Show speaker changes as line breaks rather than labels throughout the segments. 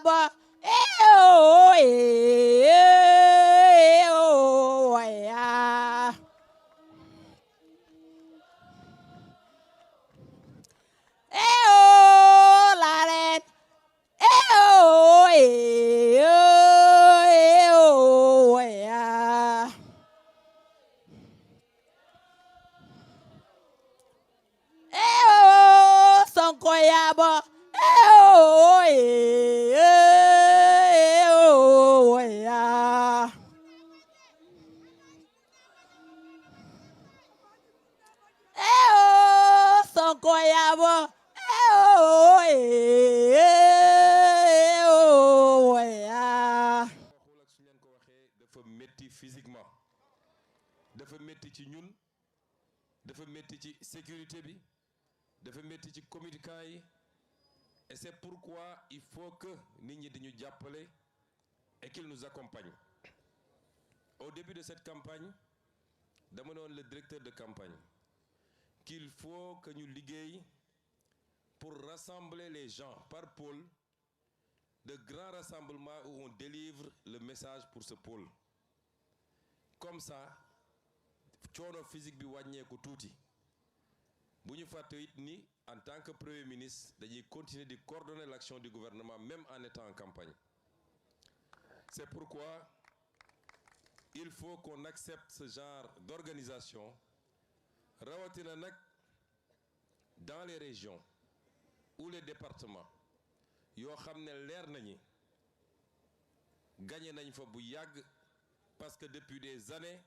Sonkoyabo. Oh, yeah. Oh, Laren. Oh, yeah. Oh, Sonkoyabo. Oh, yeah. Oh, Sonkoyabo. Oh, yeah.
waxul ak su leen ko waxee dafa métti physiquement dafa métti ci ñun dafa métti ci sécurité bi dafa métti ci communicants yi et c'est pourquoi il faut que nit ñi di ñu jàppale et qu'ils nous accompagnent. Au début de cette campagne dama ne woon le directeur de campagne qu'il faut que ñu liggéey pour rassembler les gens par pôle, de grands rassemblements où on délivre le message pour ce pôle. Comme ça coono physique bi wàññeeku tuuti bu ñu fàtte it ni en tant que premier ministre dañuy continuer di coordonner l'action du gouvernement même en étant en campagne. C'est pourquoi il faut qu'on accepte ce genre d'organisation rawatina nag dans les régions ou les départements yoo xam ne leer nañi gagné nañ fa bu yàgg parce que depuis des années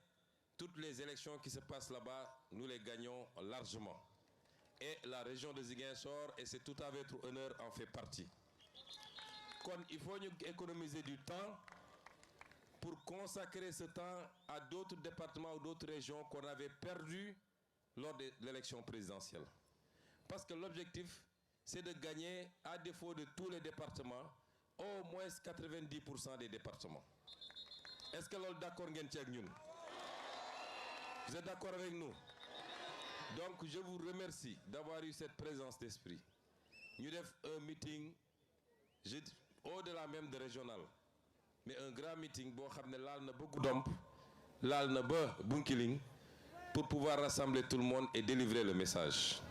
toutes les élections qui se passent là-bas nous les gagnons largement et la région de Ziguinchor, et c'est tout à votre honneur, en fait partie. Kon il faut ñu économiser du temps pour consacrer ce temps à d'autres départements ou d'autres régions qu'on avait perdu lors de l'élection présidentielle. Parce que l'objectif, c'est de gagner, à défaut de tous les départements, au moins 90% des départements. Est-ce que l'on est d'accord ngeen ci ak ñun? Vous êtes d'accord avec nous? Donc je vous remercie d'avoir eu cette présence d'esprit. Ñu def un meeting au-delà même de régional, mais un grand meeting boo xam ne laal na ba Goudomp, laal na ba Bunkiling, pour pouvoir rassembler tout le monde et délivrer le message.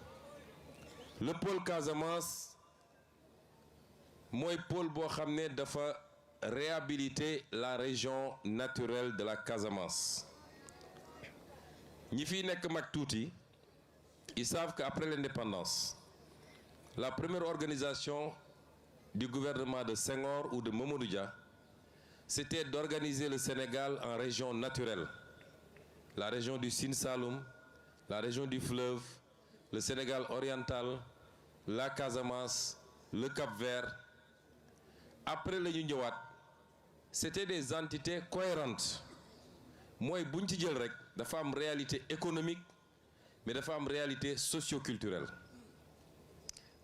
Le pôle Casamance mooy pôle boo xam ne dafa réhabiliter la région naturelle de la Casamance. ñi fi nekk mag tuuti ils savent qu'après l'indépendance, la première organisation du gouvernement de Senghor ou de Mamadou Dia, c'était d'organiser le Sénégal en régions naturelles. La région du Sine Saloum, la région du fleuve, le Sénégal oriental, la Casamance, le Cap-Vert. Après la ñu ñëwaat, c'était des entités cohérentes. mooy buñ ci jël rek dafa am réalité économique mais dafa am réalité socio-culturelle.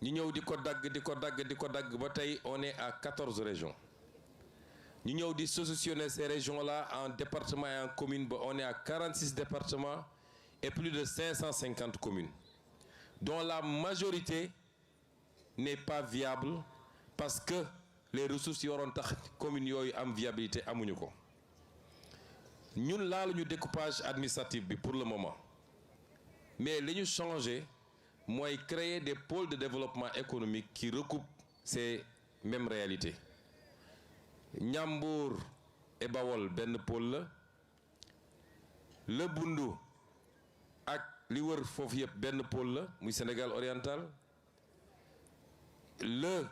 ñu ñëw di ko dagg ba tey on est à 14 régions. ñu ñëw di solutionner ces régions-là en départements et en communes ba on est à 46 départements et plus de 550 communes dont la majorité n'est pas viable parce que les ressources yi waroon tax communes yooyu am viabilité amuñu ko. ñun laaluñu découpage administratif bi pour le moment mais li ñu changé mooy créer des pôles de développement économique qui recoupent ces mêmes réalités. Ñambour et Bawol benn pôle la, le Bundu ak li wër foofu yëpp benn pôle la muy Sénégal oriental, le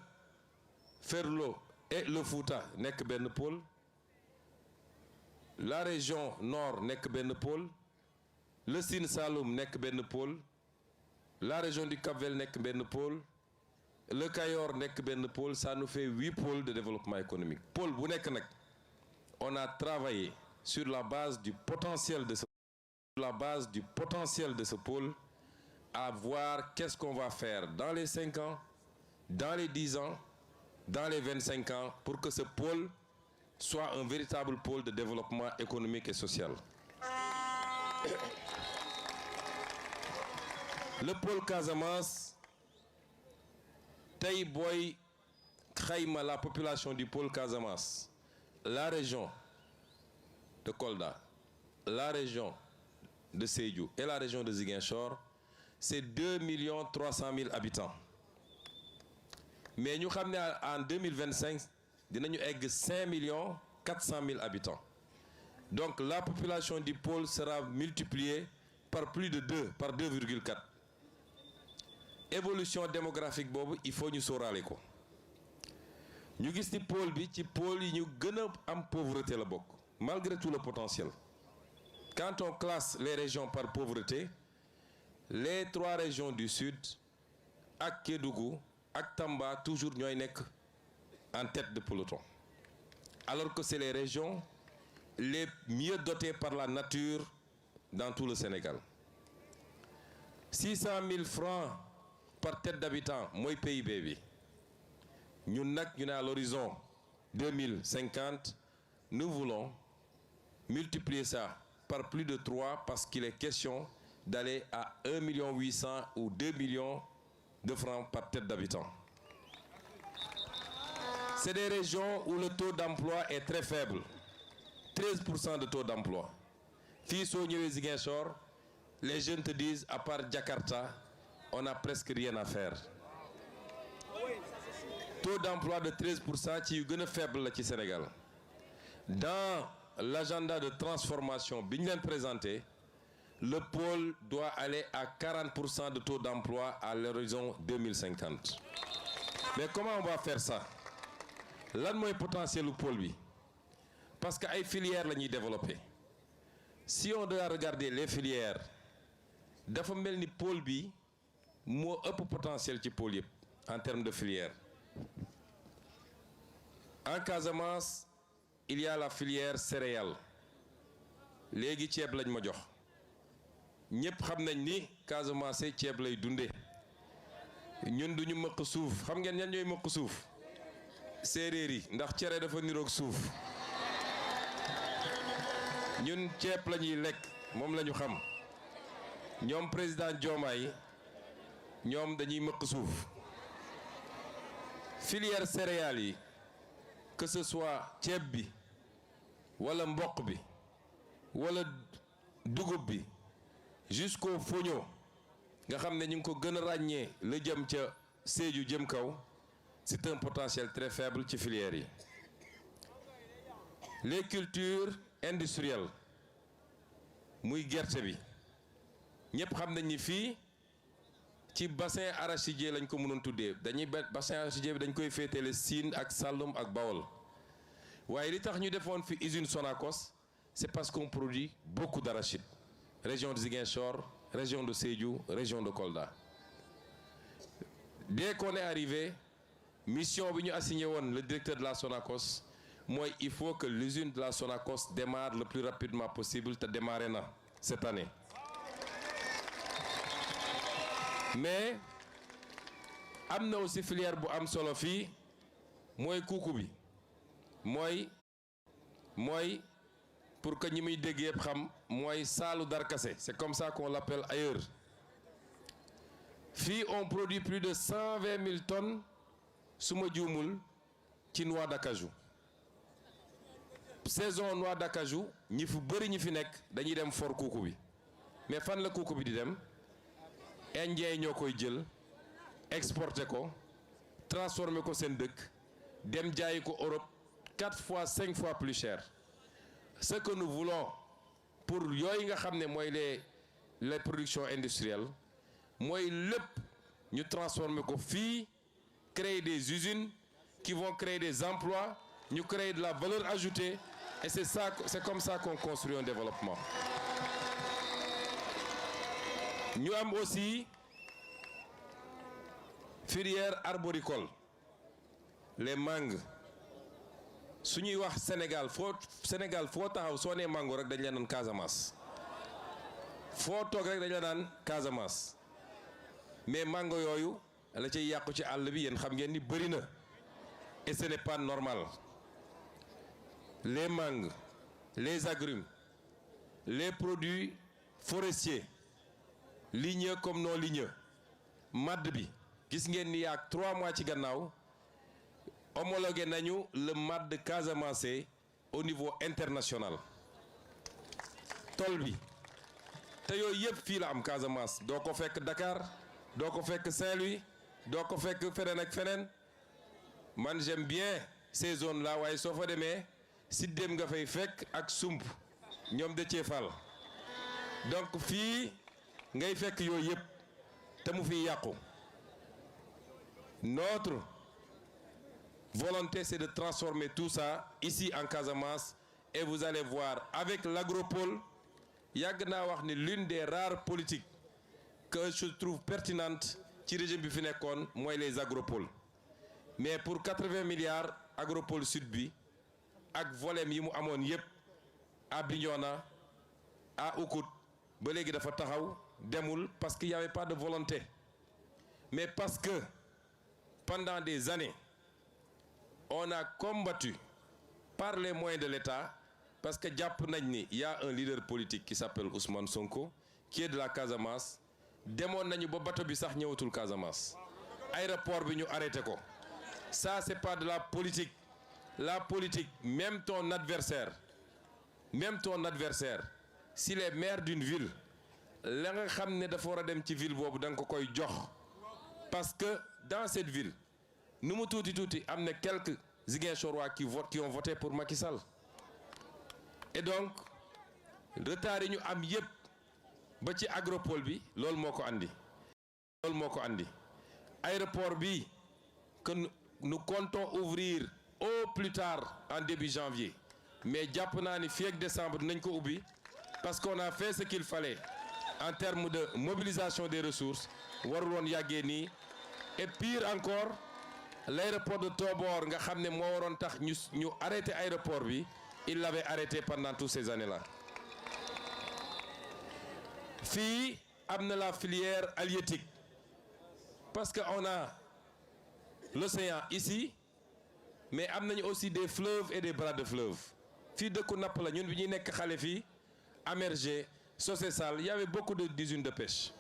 Ferlo et le Fouta nekk benn pôle, la région nord nekk benn pôle, le Sine Saloum nekk benn pôle, la région du Cap-Vert nekk benn pôle, le Cayor nekk benn pôle. Ça nous fait 8 pôles de développement économique. Pôle bu nekk nag on a travaillé sur la base du potentiel de ce pôle à voir qu'est-ce qu'on va faire dans les 5 ans, dans les 10 ans, dans les 25 ans pour que ce pôle soit un véritable pôle de développement économique et social. Le pôle Casamance tey booy xayma la population du pôle Casamance, la région de Kolda, la région de Sédhiou et la région de Ziguinchor, c'est 2 300 000 habitants. Mais nous savons qu'en 2025, nous avons 5 400 000 habitants. Donc la population du pôle sera multipliée par plus de 2, par 2,4. Évolution démographique, Bob, il faut nous saurale. Nous avons dit pôle, le pôle, nous avons une pauvreté, malgré tout le potentiel. Quand on classe les régions par pauvreté, les 3 régions du sud, ak Kédougou, ak Tamba, toujours nous en tête de peloton. Alors que c'est les régions les mieux dotées par la nature dans tout le Sénégal. 600 000 francs par tête d'habitant, moi PIB. Nous à l'horizon 2050, nous voulons multiplier ça par plus de 3 parce qu'il est question d'aller à 1 800 000 ou 2 millions de francs par tête d'habitant. C'est des régions où le taux d'emploi est très faible. 13% de taux d'emploi. Fils au Ziguinchor, les jeunes te disent, à part Jakarta, on n'a presque rien à faire. Taux d'emploi de 13% qui est faible au Sénégal. Dans l'agenda de transformation bien présenté, le pôle doit aller à 40% de taux d'emploi à l'horizon 2050. Mais comment on va faire ça? Là, le potentiel du pôle, parce qu'il y a des filières qui sont développées. Si on doit regarder les filières, il y a un pôle qui a un potentiel qui pôle en termes de filières. En Casamance, il y a la filière céréales. Les gens qui ont été ñepp xam nañ ni Casamance ceeb lay dundé ñun duñu mëq suuf xam ngeen ñan ñoy mëq suuf séeréer yi ndax cere dafa niroog suuf ñun ceeb lañuy lekk moom lañu xam ñoom président Diomaye ñoom dañuy mëq suuf filière céréales yi que ce soit ceeb bi wala mboq bi wala dugub bi jusqu'au fogno nga xamné ñu ko gëna ragné le jëm ca Sédhiou jëm kaw c'est un potentiel très faible ci filière yi. Les cultures industrielles muy gerte bi ñëpp xam nañ ni fii ci bassin arachidier lañ ko mënon tuddé dañuy bassin arachidier bi dañ koy féetale Sine ak Saloum ak Bawol waaye li tax ñu defoon fi usine Sonacos c'est parce qu'on produit beaucoup d'arachide. Région de Ziguinchor, région de Sédhiou, région de Kolda. Dès qu'on est arrivé, mission bi ñu assigné le directeur de la Sonacos, moi il faut que l'usine de la Sonacos démarre le plus rapidement possible, te démarrer cette année. Mais am na aussi filière bu am solo fi moy kuuku bi moy pour que ñi muy dégg yépp xam moy saalu darkase, c'est comme ça qu'on l'appelle ailleurs. Fi on produit plus de 120 000 tonnes suma juumul ci noix d'acajou. Saison noix d'acajou ñi fu bëri ñi fi nekk dañuy dem for kuuku bi mais fan la kuuku bi di dem indien ñoo koy jël exporter ko transformer ko seen dëkk dem jaayi ko Europe 4 fois 5 fois plus cher. Ce que nous voulons pour yoy nga xamné moy les productions industrielles moy lepp ñu transformer ko fi, créer des usines qui vont créer des emplois, ñu créer de la valeur ajoutée et c'est comme ça qu'on construit un développement. Nous avons aussi filière arboricole, les mangues. Si nous wax Sénégal foo taxaw soo nee mango rek dañ la naan Casamance foo toog rek dañ la naan Casamance mais mango yooyu la cay yàqu ci àll bi yéen xam ngeen ni bëri na et ce n'est pas normal. Les mangues, les agrumes, les produits forestiers ligneux comme non ligneux madd bi gis ngeen ni yaak 3 mois ci gannaaw homologué nañu le MAD de Casamance au niveau international tool bi te yooyu yëpp fii la am Casamance doo ko fekk Dakar doo ko fekk Saint-Louis doo ko fekk feneen ak feneen man j'aime bien ces zones là waaye soo fa demee Siddéem nga fay fekk ak Sump ñoom de Ceefal donc fii ngay fekk yooyu yëpp te mu fiy yàqu. Notre volonté, c'est de transformer tout ça ici en Casamance et vous allez voir avec l'agropole, yàgg naa wax ni l'une des rares politiques que je trouve pertinentes ci régime bi fi nekkoon mooy les agropoles mais pour 80 milliards agropole sud bi ak volem yi mu amoon yépp à Bignona à Oukout ba léegi dafa taxaw demul parce qu'il y avait pas de volonté mais parce que pendant des années on a combattu par les moyens de l'État parce que jàpp nañ ni y a un leader politique qui s'appelle Ousmane Sonko qui est de la Casamance demoon nañu ba bateau bi sax ñëwatul Casamance aéroport bi ñu arrêté ko ça c'est pas de la politique même ton adversaire s'il est maire d'une ville la nga xam ne dafa war a dem ci ville boobu da nga ko koy jox parce que dans cette ville nu mu tuuti am na quelques Ziguinchorois qui ont voté pour Macky Sall et donc retard yi ñu am yépp ba ci agropole bi loolu moo ko andi aéroport bi que nous comptons ouvrir au plus tard en début janvier mais jàpp naa ni fii ak décembre dinañ ko ubbi parce qu'on a fait ce qu'il fallait en termes de mobilisation des ressources warul woon yàggee nii et pire encore l'aéroport de Tobor nga xam ne moo waroon tax ñu arrêté aéroport bi il l'avait arrêté pendant toutes ces années-là fii am na la filière halieutique parce que on a l'océan ici mais am nañu aussi des fleuves et des bras de fleuves fii dëkku napp la ñun bi ñuy nekk xale fii Amergé Socé-Sall y avait beaucoup d'usines de pêche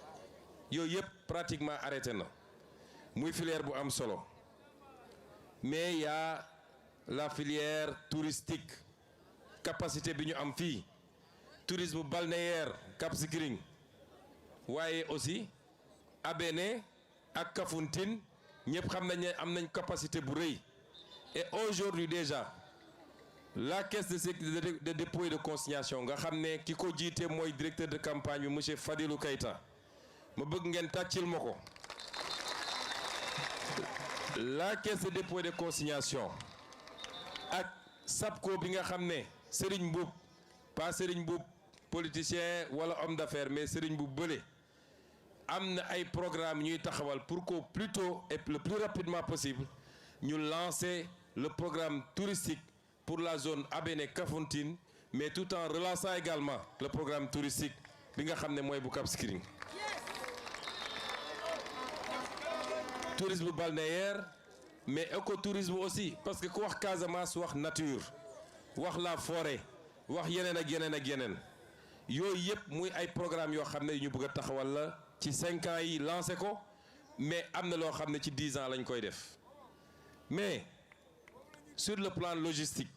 yooyu yëpp pratiquement arrêté na muy filière bu am solo mais y a la filière touristique capacité bi ñu am fii tourisme balnéaire Cap Skirring waaye aussi Abéné ak Kafountine ñëpp xam nañ ne am nañ capacité bu rëy et aujourd'hui déjà la caisse de dépôt et de consignation nga xam ne ki ko jiite mooy directeur de campagne bi monsieur Fadilou Keita ma bëgg ngeen tàccil ma ko la caisse de dépôt et de consignation ak SAPCO bi nga xam ne Serigne Mboup pas Serigne Mboup politicien wala homme d'affaires mais Serigne Mboup bële am na ay programme ñuy taxawal pour qu'au plus tôt et le plus rapidement possible ñu lancer le programme touristique pour la zone Abéné Kafountine mais tout en relançant également le programme touristique bi nga xam ne mooy bu Cap Skirring tourisme balnéaire mais écotourisme aussi parce que ku wax Casamance wax nature wax la forêt wax yeneen ak yeneen yooyu yëpp muy ay programme yoo xam ne ñu bëgg a taxawal la ci 5 ans yi lancé ko mais am na loo xam ne ci 10 ans lañ koy def mais sur le plan logistique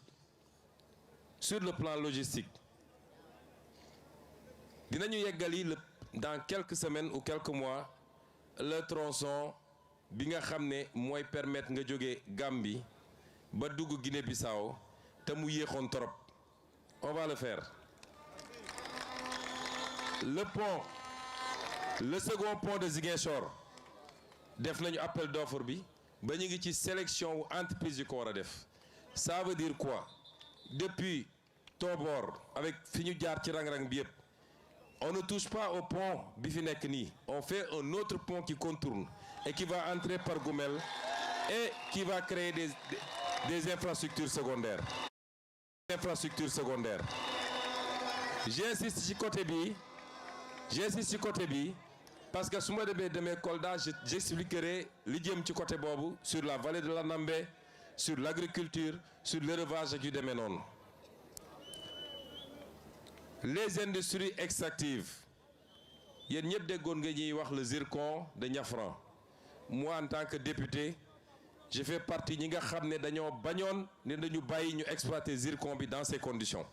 dinañu yeggali dans quelques semaines ou quelques mois le tronçon bi nga xam ne mooy permettre nga jóge Gambie ba dugg Guinée-Bissau te mu yéexoon trop on va le faire le second pont de Ziguinchor def nañu appel d'offre bi ba ñu ngi ci sélection wu entreprise yu ko war a def ça veut dire quoi depuis Tobor avec fi ñu jaar ci rang-rang bi yëpp on ne touche pas au pont bi fi nekk nii on fait un autre pont qui contourne et qui va entrer par Goumel et qui va créer des infrastructures secondaires j'insiste ci côté bi parce que su ma demee Kolda j'expliquerai li jëm ci côté boobu sur la vallée de l'Anambé sur l'agriculture sur l'élevage ak yu demee noonu les industries extractives yéen ñëpp déggoon nga ñuy wax le zircon de Niafran moi en tant que député je fais partie ñi nga xam ne dañoo bañoon ne dañu bàyyi ñu exploiter zircon bi dans ces conditions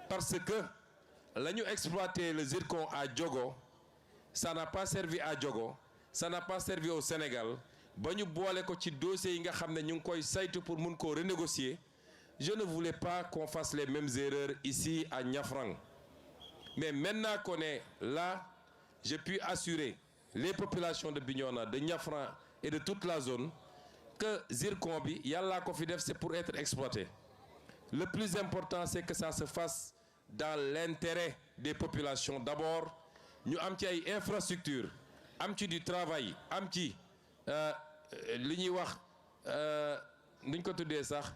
parce que la ñu exploiter le zircon à Diogo ça n'a pas servi à Diogo ça n'a pas servi au Sénégal ba ñu boole ko ci dossier yi nga xam ne ñu ngi koy saytu pour mun koo renégocier je ne voulais pas qu'on fasse les mêmes erreurs ici à Niafrang mais maintenant qu'on est là j'ai pu assurer les populations de Bignona de Niafrang et de toute la zone que zircon bi yàllaa ko fi def c'est pour être exploité le plus important c'est que ça se fasse dans l'intérêt des populations d'abord ñu am ci ay infrastructures am ci du travail am ci li ñuy wax nuñ ko tuddee sax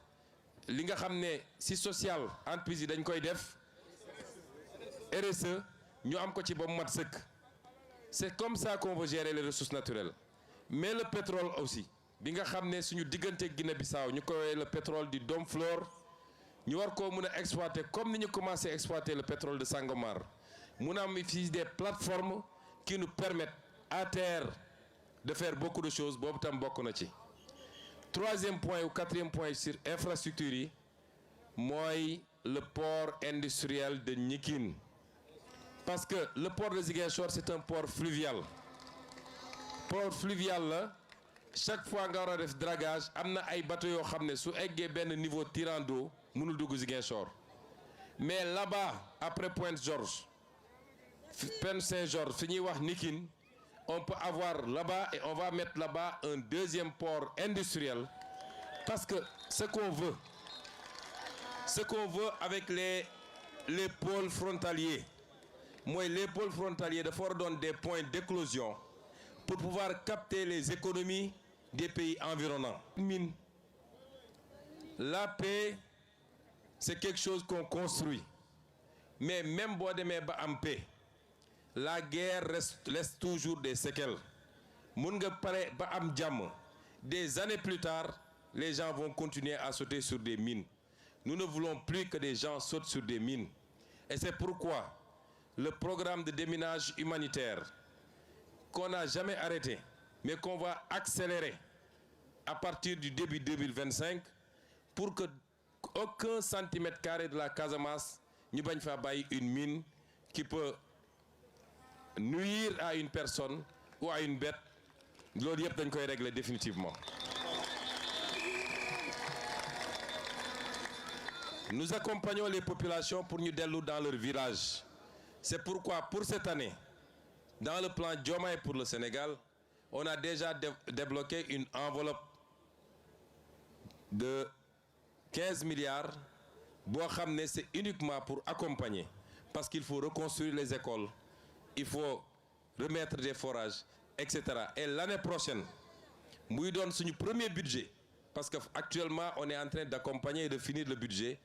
li nga xam ne si social entreprise yi dañ koy def RSE ñu am ko ci ba mu mat sëkk c'est comme ça qu'on veut gérer les ressources naturelles mais le pétrole aussi bi nga xam ne suñu diggante Guinée-Bissau ñu koy le pétrole du Dom Flor ñu war koo mën a exploiter comme ni ñu commencé exploiter le pétrole de Sangomar mun a am fii des plateformes qui nous permettent à terre de faire beaucoup de choses boobu tam bokk na ci troisième point ou quatrième point sur infrastructure yi mooy le port industriel de Gnikin parce que le port de Ziguinchor c'est un port fluvial la chaque fois nga war a def dragage am na ay bateau yoo xam ne su eggee benn niveau tirant d'eau mënul dugg Ziguinchor mais là-bas après Pointe-Georges Saint-Georges fi ñuy wax Gnikin on peut avoir là-bas et on va mettre là-bas un deuxième port industriel parce que ce qu'on veut avec les pôles frontaliers mooy les pôles frontaliers dafa war a doon des points d'éclosion pour pouvoir capter les économies des pays environnants. Mine, la paix c'est quelque chose qu'on construit mais même boo demee ba am paix la guerre laisse toujours des séquelles mun nga pare ba am jàmm des années plus tard les gens vont continuer à sauter sur des mines nous ne voulons plus que des gens sautent sur des mines et c'est pourquoi le programme de déminage humanitaire qu'on n'a jamais arrêté mais qu'on va accélérer à partir du début 2025 pour que aucun centimètre carré de la Casamance ñu bañ fa bàyyi une mine qui peut nuire à une personne ou à une bête loolu yëpp dañ koy régler définitivement. Nous accompagnons les populations pour ñu dellu dans leur village. C'est pourquoi pour cette année dans le plan Diomaye pour le Sénégal on a déjà débloqué une enveloppe de 15 milliards boo xam ne c'est uniquement pour accompagner parce qu'il faut reconstruire les écoles il faut remettre des forages etc. Et l'année prochaine muy doon suñu premier budget parce que actuellement on est en train d'accompagner et de finir le budget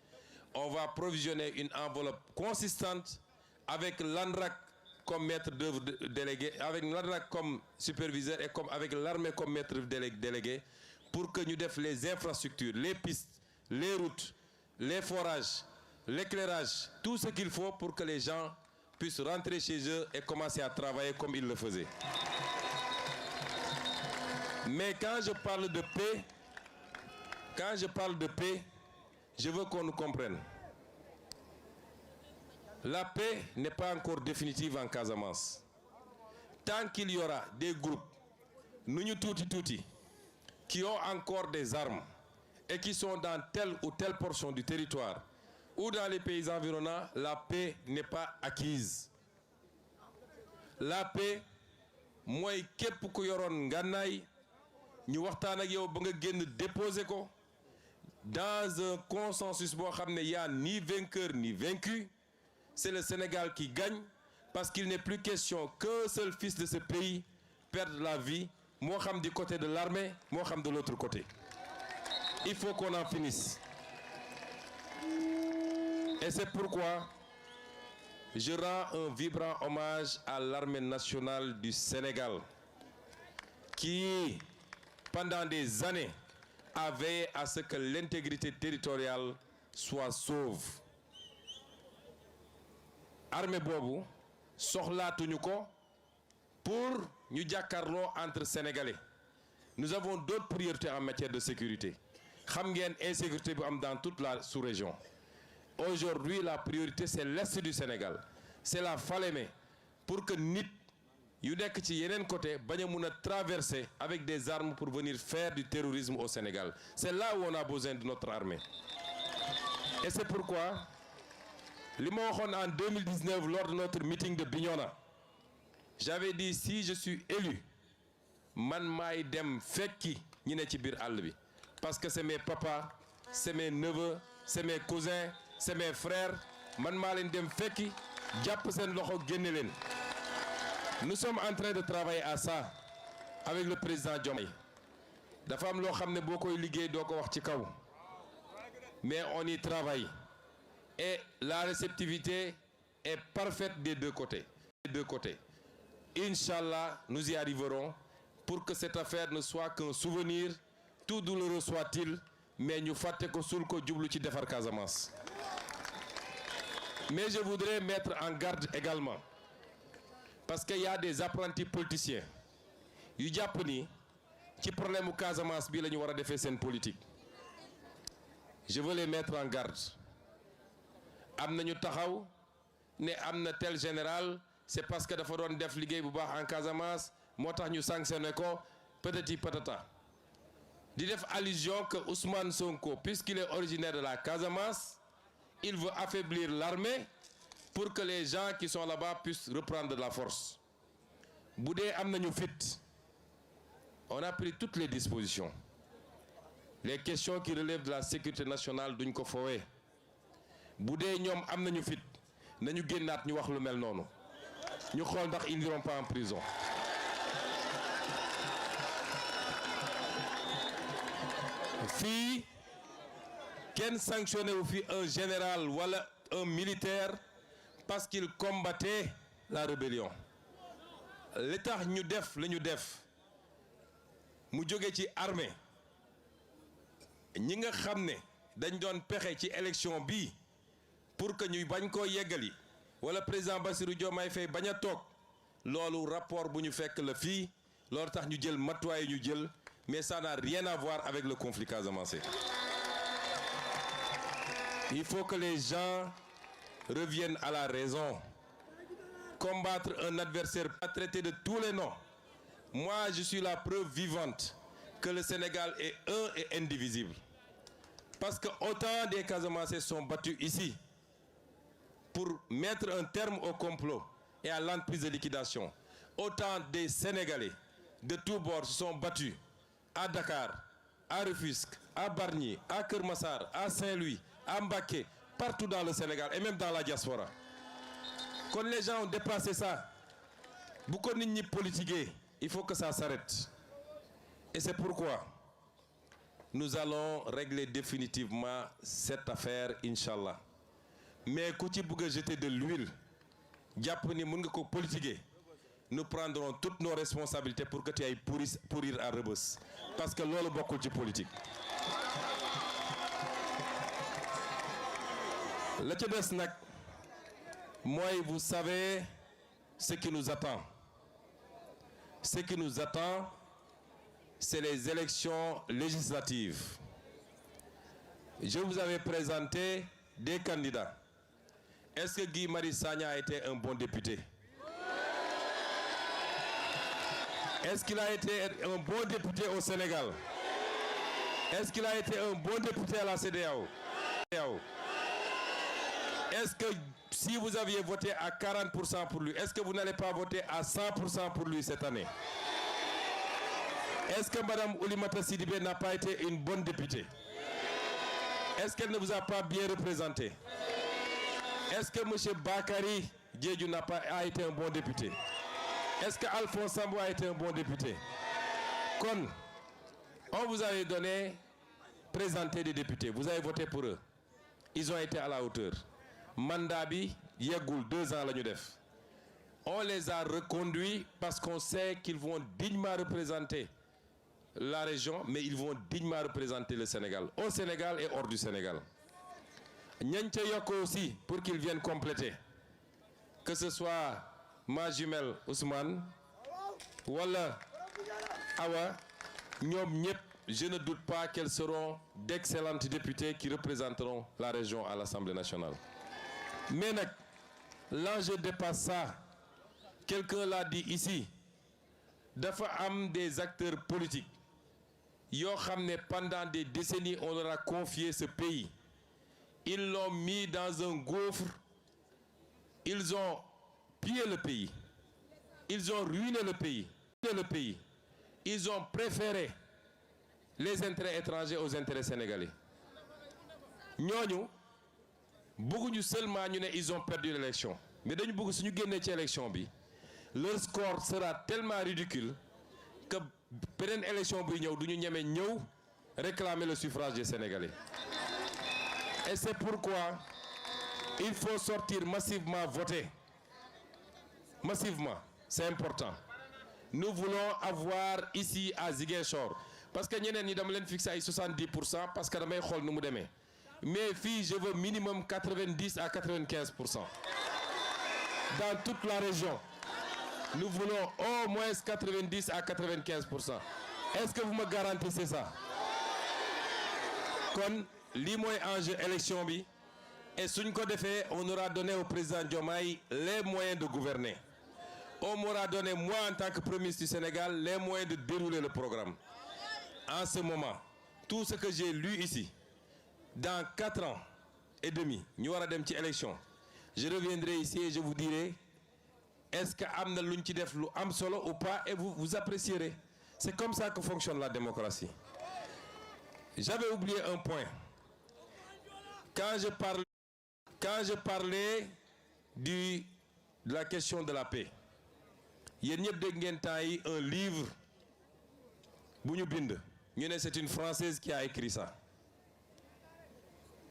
on va provisionner une enveloppe consistante avec l'ANRAC comme maître d'œuvre délégué avec l'ANRAC comme superviseur et comme avec l'armée comme maître délégué pour que ñu def les infrastructures les pistes les routes les forages l'éclairage tout ce qu'il faut pour que les gens puissent rentrer chez eux et commencer à travailler comme ils le faisaient. Mais quand je parle de paix, je veux qu'on nous comprenne. La paix n'est pas encore définitive en Casamance. Tant qu'il y aura des groupes, nous tuuti, qui ont encore des armes et qui sont dans telle ou telle portion du territoire ou dans les pays environnants, la paix n'est pas acquise. La paix mooy képp ku yoroon ngànnaay ñu waxtaan ak yow ba nga génn déposer ko dans un consensus boo xam ne y a ni vainqueur ni vaincu. C'est le Sénégal qui gagne parce qu'il n'est plus question qu'un seul fils de ce pays perde la vie moo xam du côté de l'armée moo xam de l'autre côté. Il faut qu'on en finisse. Et c'est pourquoi je rends un vibrant hommage à l'armée nationale du Sénégal qui, pendant des années, a veillé à ce que l'intégrité territoriale soit sauve. Armée boobu soxlaatuñu ko pour ñu jàkkaarloo entre sénégalais nous avons d'autres priorités en matière de sécurité. Xam ngeen insécurité bu am dans toute la sous-région. Aujourd'hui, la priorité, c'est l'est du Sénégal. C'est la Falémé. Pour que nit yu nekk ci yeneen côté bañ a mun a traverser avec des armes pour venir faire du terrorisme au Sénégal. C'est là où on a besoin de notre armée. Et c'est pourquoi li ma waxoon en 2019 lors de notre meeting de Bignona, j'avais dit si je suis élu man maay dem fekki ñi ne ci biir àll bi parce que c'est mes papas, c'est mes neveux, c'est mes cousins, c'est mes frères, man maa leen dem fekki jàpp seen loxo génne leen. Nous sommes en train de travailler à ça avec le président Diomaye. Dafa am loo xam ne boo koy liggéey doo ko wax ci kaw, mais on y travaille et la réceptivité est parfaite des deux côtés. Inch'Allah, nous y arriverons pour que cette affaire ne soit qu'un souvenir, tout douloureux soit-il, mais ñu fàtte ko suul ko jublu ci defar Casamance. Mais je voudrais mettre en garde également parce qu'il y a des apprentis politiciens yu jàpp ni ci problème mu Casamance bi la ñu war a defee seen politique. Je veux les mettre en garde. Am nañu taxaw ne am na tel général c'est parce que dafa doon def liggéey bu baax en Casamance moo tax ñu sanctionné ko patati patata. Di def allusion que Ousmane Sonko, puisqu'il est originaire de la Casamance, il veut affaiblir l'armée pour que les gens qui sont là-bas puissent reprendre de la force. Bu dee am nañu fit, on a pris toutes les dispositions. Les questions qui relèvent de la sécurité nationale duñ ko foowee. Bu dee ñoom am nañu fit nañu génnaat ñu wax lu mel noonu ñu xool ndax ils n'iront pas en prison. Fii kenn sanctionné wu fi un général wala un militaire parce qu'il combattait la rébellion. Li tax ñu def la ñu def mu jóge ci armée ñi nga xam ne dañ doon pexe ci élection bi pour que ñuy bañ koo yeggali wala président Bassirou Diomaye Faye bañ a toog loolu rapport bu ñu fekk la fii loolu tax ñu jël matuwaay ñu jël, mais ça n'a rien à voir avec le conflit casamançais. Il faut que les gens reviennent à la raison. Combattre un adversaire, pas traiter de tous les noms. Moi, je suis la preuve vivante que le Sénégal est un et indivisible. Parce que autant des Casamançais sont battus ici pour mettre un terme au complot et à l'entreprise de liquidation, autant des Sénégalais de tous bords se sont battus à Dakar, à Rufisque, à Bargny, à Keur Massar, à Saint-Louis, à Mbacké, partout dans le Sénégal et même dans la diaspora. Quand les gens ont dépassé ça, beaucoup de gens politiqués, il faut que ça s'arrête. Et c'est pourquoi nous allons régler définitivement cette affaire, Inch'Allah. Mais quand tu veux jeter de l'huile, nous prendrons toutes nos responsabilités pour que tu ailles pourrir à Rebeuss. Parce que c'est beaucoup de politique. Le Tchèdesnak, moi, vous savez ce qui nous attend. Ce qui nous attend, c'est les élections législatives. Je vous avais présenté des candidats. Est-ce que Guy Marius Sagna a été un bon député? Est-ce qu'il a été un bon député au Sénégal? Est-ce qu'il a été un bon député à la CEDEAO? Est-ce que si vous aviez voté à 40% pour lui, est-ce que vous n'allez pas voter à 100% pour lui cette année? Est-ce que Mme Oulimata Sidibé n'a pas été une bonne députée? Est-ce qu'elle ne vous a pas bien représenté? Est-ce que M. Bakary Diédhiou n'a pas été un bon député? Est-ce que Alphonse Sambou a été un bon député? Quand on vous avait présenté des députés, vous avez voté pour eux. Ils ont été à la hauteur. Mandabi, Yegoul, 2 ans la ñu def. On les a reconduits parce qu'on sait qu'ils vont dignement représenter la région, mais ils vont dignement représenter le Sénégal, au Sénégal et hors du Sénégal. Nyanche Yoko aussi, pour qu'ils viennent compléter. Que ce soit ma jumelle Ousmane, Walla Awa, je ne doute pas qu'elles seront d'excellentes députées qui représenteront la région à l'Assemblée nationale. Mais l'enjeu dépasse ça. Quelqu'un l'a dit ici. Dafa am des acteurs politiques. Pendant des décennies, on leur a confié ce pays. Ils l'ont mis dans un gouffre. Ils ont pillé le pays. Ils ont ruiné le pays. Ils ont préféré les intérêts étrangers aux intérêts sénégalais. Nous, seulement ils ont perdu l'élection. Mais si nous gagnons l'élection, leur score sera tellement ridicule que pour une élection, nous réclamer le suffrage des Sénégalais. Et c'est pourquoi il faut sortir massivement voter. Massivement, c'est important. Nous voulons avoir ici à Ziguinchor, parce que nous avons fixé à 70%, parce que nous avons fait. Mais filles, je veux minimum 90 à 95%. Dans toute la région, nous voulons au moins 90 à 95%. Est-ce que vous me garantissez ça? Comme l'enjeu élection, et si nous avons fait, on aura donné au président Diomaye les moyens de gouverner. On m'aura donné, moi en tant que Premier ministre du Sénégal, les moyens de dérouler le programme. En ce moment, tout ce que j'ai lu ici, dans 4 ans et demi, nous aurons des petites élections. Je reviendrai ici et je vous dirai, est-ce qu'il y a un solo ou pas, et vous apprécierez. C'est comme ça que fonctionne la démocratie. J'avais oublié un point. Quand je parlais de la question de la paix, il y a un livre, c'est une Française qui a écrit ça.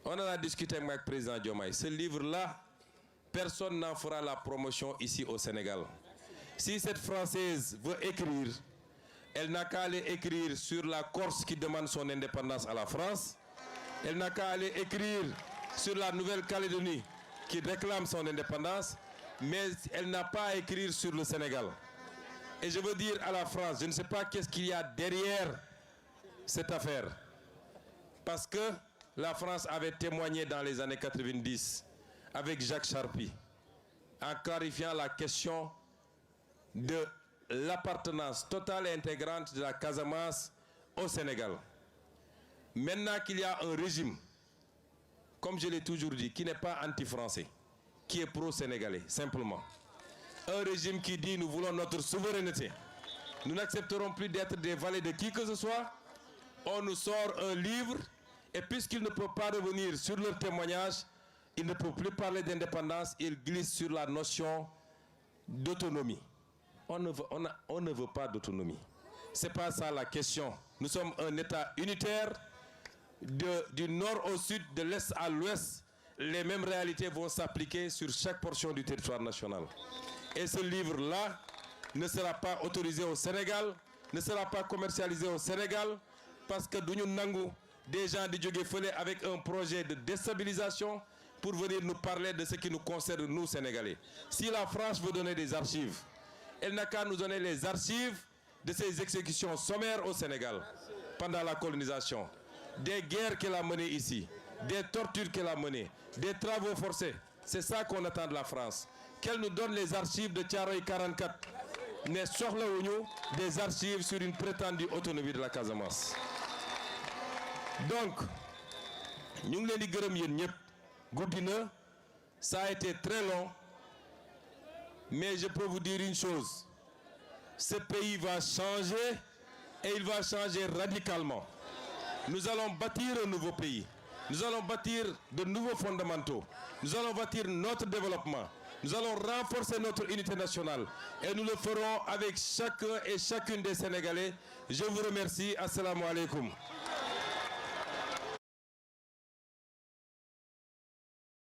On en a discuté avec le président Diomaye. Ce livre-là, personne n'en fera la promotion ici au Sénégal. Si cette Française veut écrire, elle n'a qu'à aller écrire sur la Corse qui demande son indépendance à la France. Elle n'a qu'à aller écrire sur la Nouvelle-Calédonie qui réclame son indépendance. Mais elle n'a pas à écrire sur le Sénégal. Et je veux dire à la France, je ne sais pas qu'est-ce qu'il y a derrière cette affaire. Parce que la France avait témoigné dans les années 90 avec Jacques Charpy en clarifiant la question de l'appartenance totale et intégrante de la Casamance au Sénégal. Maintenant qu'il y a un régime, comme je l'ai toujours dit, qui n'est pas anti-français, qui est pro-sénégalais, simplement. Un régime qui dit nous voulons notre souveraineté. Nous n'accepterons plus d'être des valets de qui que ce soit. On nous sort un livre et puisqu'ils ne peuvent pas revenir sur leur témoignage, ils ne peuvent plus parler d'indépendance, ils glissent sur la notion d'autonomie. On ne veut pas d'autonomie. Ce n'est pas ça la question. Nous sommes un État unitaire du nord au sud, de l'est à l'ouest. Les mêmes réalités vont s'appliquer sur chaque portion du territoire national. Et ce livre-là ne sera pas autorisé au Sénégal, ne sera pas commercialisé au Sénégal, parce que nous avons des gens de Djogé avec un projet de déstabilisation pour venir nous parler de ce qui nous concerne, nous, Sénégalais. Si la France veut donner des archives, elle n'a qu'à nous donner les archives de ces exécutions sommaires au Sénégal pendant la colonisation, des guerres qu'elle a menées ici, des tortures qu'elle a menées, des travaux forcés. C'est ça qu'on attend de la France. Qu'elle nous donne les archives de Thiaroye 44, mais surtout des archives sur une prétendue autonomie de la Casamance. Donc, nous ça a été très long, mais je peux vous dire une chose. Ce pays va changer et il va changer radicalement. Nous allons bâtir un nouveau pays. Nous allons bâtir de nouveaux fondamentaux. Nous allons bâtir notre développement. Nous allons renforcer notre unité nationale. Et nous le ferons avec chacun et chacune des Sénégalais. Je vous remercie. Assalamu alaikum.